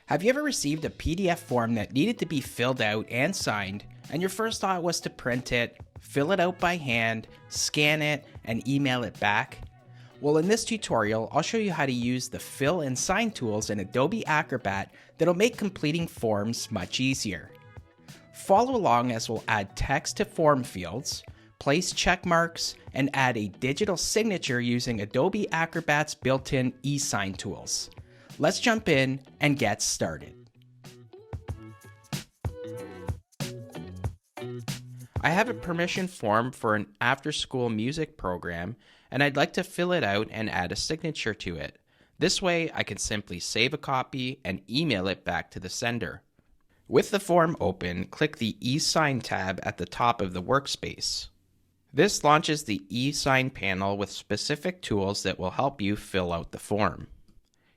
Have you ever received a PDF form that needed to be filled out and signed, and your first thought was to print it, fill it out by hand, scan it, and email it back? Well, in this tutorial, I'll show you how to use the fill and sign tools in Adobe Acrobat that'll make completing forms much easier. Follow along as we'll add text to form fields, place check marks, and add a digital signature using Adobe Acrobat's built-in e-sign tools. Let's jump in and get started. I have a permission form for an after-school music program, and I'd like to fill it out and add a signature to it. This way, I can simply save a copy and email it back to the sender. With the form open, click the e-sign tab at the top of the workspace. This launches the e-sign panel with specific tools that will help you fill out the form.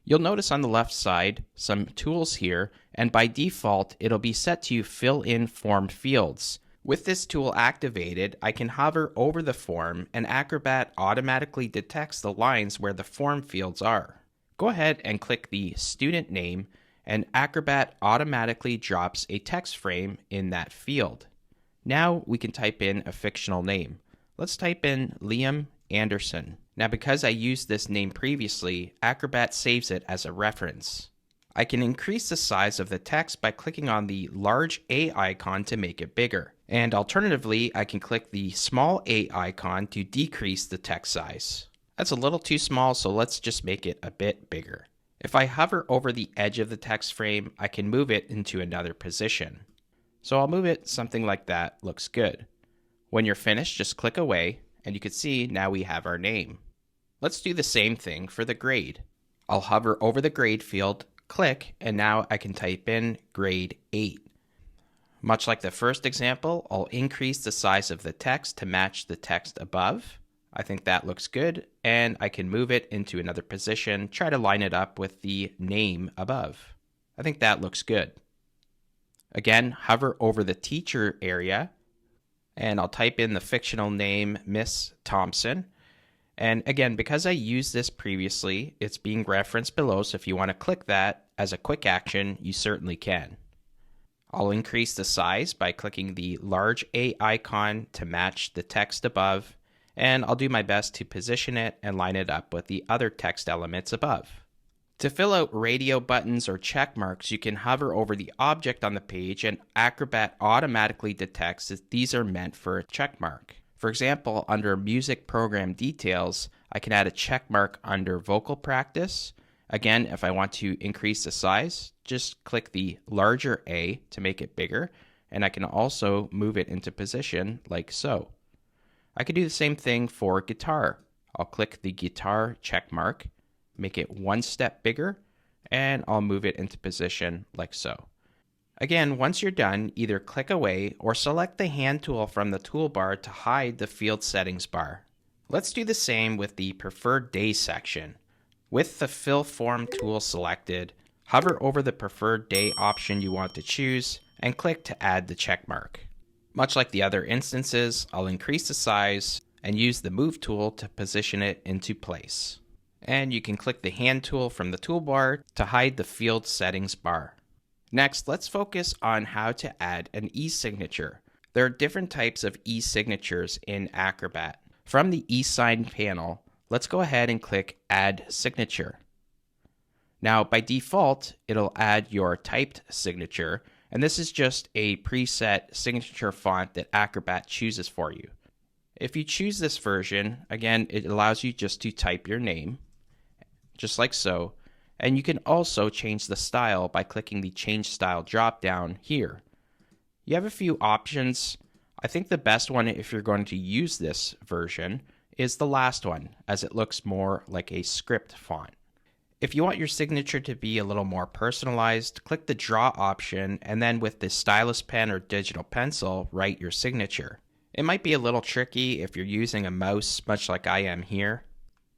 You'll notice on the left side some tools here, and by default, it'll be set to fill in form fields. With this tool activated, I can hover over the form and Acrobat automatically detects the lines where the form fields are. Go ahead and click the student name, and Acrobat automatically drops a text frame in that field. Now we can type in a fictional name. Let's type in Liam Anderson. Now, because I used this name previously, Acrobat saves it as a reference. I can increase the size of the text by clicking on the large A icon to make it bigger. And alternatively, I can click the small A icon to decrease the text size. That's a little too small, so let's just make it a bit bigger. If I hover over the edge of the text frame, I can move it into another position. So I'll move it something like that. Looks good. When you're finished, just click away, and you can see now we have our name. Let's do the same thing for the grade. I'll hover over the grade field, click, and now I can type in grade 8. Much like the first example, I'll increase the size of the text to match the text above. I think that looks good, and I can move it into another position, try to line it up with the name above. I think that looks good. Again, hover over the teacher area, and I'll type in the fictional name Miss Thompson. And again, because I used this previously, it's being referenced below, so if you want to click that as a quick action, you certainly can. I'll increase the size by clicking the large A icon to match the text above, and I'll do my best to position it and line it up with the other text elements above. To fill out radio buttons or check marks, you can hover over the object on the page and Acrobat automatically detects that these are meant for a check mark. For example, under Music Program Details, I can add a check mark under Vocal Practice. Again, if I want to increase the size, just click the larger A to make it bigger, and I can also move it into position like so. I could do the same thing for guitar. I'll click the guitar check mark, make it one step bigger, and I'll move it into position like so. Again, once you're done, either click away or select the hand tool from the toolbar to hide the field settings bar. Let's do the same with the preferred day section. With the fill form tool selected, hover over the preferred day option you want to choose and click to add the check mark. Much like the other instances, I'll increase the size and use the move tool to position it into place. And you can click the hand tool from the toolbar to hide the field settings bar. Next, let's focus on how to add an e-signature. There are different types of e-signatures in Acrobat. From the e-sign panel, let's go ahead and click Add Signature. Now, by default, it'll add your typed signature, and this is just a preset signature font that Acrobat chooses for you. If you choose this version, again, it allows you just to type your name, just like so. And you can also change the style by clicking the Change Style drop-down here. You have a few options. I think the best one, if you're going to use this version, is the last one, as it looks more like a script font. If you want your signature to be a little more personalized, click the Draw option, and then with the stylus pen or digital pencil, write your signature. It might be a little tricky if you're using a mouse, much like I am here.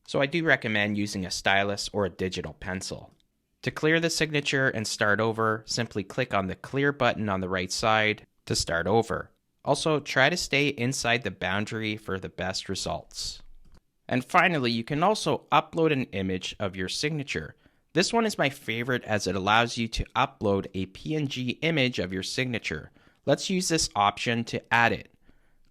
So I do recommend using a stylus or a digital pencil. To clear the signature and start over, simply click on the Clear button on the right side to start over. Also, try to stay inside the boundary for the best results. And finally, you can also upload an image of your signature. This one is my favorite as it allows you to upload a PNG image of your signature. Let's use this option to add it.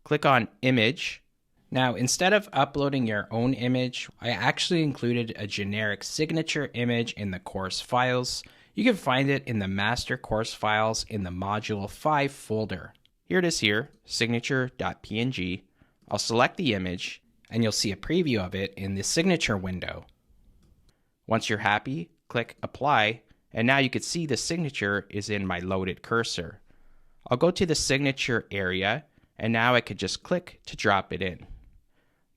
Click on Image. Now, instead of uploading your own image, I actually included a generic signature image in the course files. You can find it in the master course files in the module 5 folder. Here it is here, signature.png. I'll select the image and you'll see a preview of it in the signature window. Once you're happy, click Apply, and now you can see the signature is in my loaded cursor. I'll go to the signature area, and now I could just click to drop it in.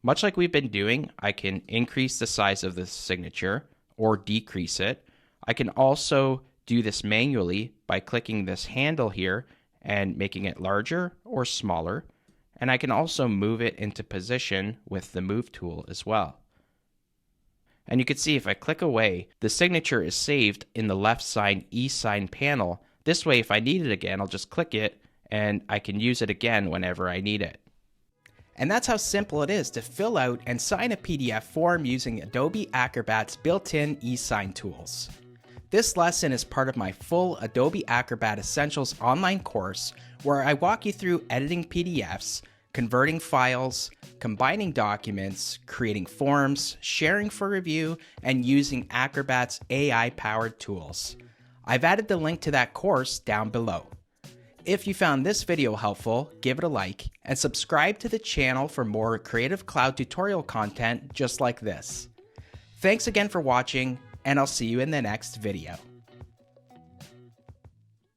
Much like we've been doing, I can increase the size of the signature or decrease it. I can also do this manually by clicking this handle here and making it larger or smaller. And I can also move it into position with the Move tool as well. And you can see if I click away, the signature is saved in the left side e-sign panel. This way, if I need it again, I'll just click it and I can use it again whenever I need it. And that's how simple it is to fill out and sign a PDF form using Adobe Acrobat's built-in e-sign tools. This lesson is part of my full Adobe Acrobat Essentials online course where I walk you through editing PDFs, converting files, combining documents, creating forms, sharing for review, and using Acrobat's AI-powered tools. I've added the link to that course down below. If you found this video helpful, give it a like, and subscribe to the channel for more Creative Cloud tutorial content just like this. Thanks again for watching, and I'll see you in the next video.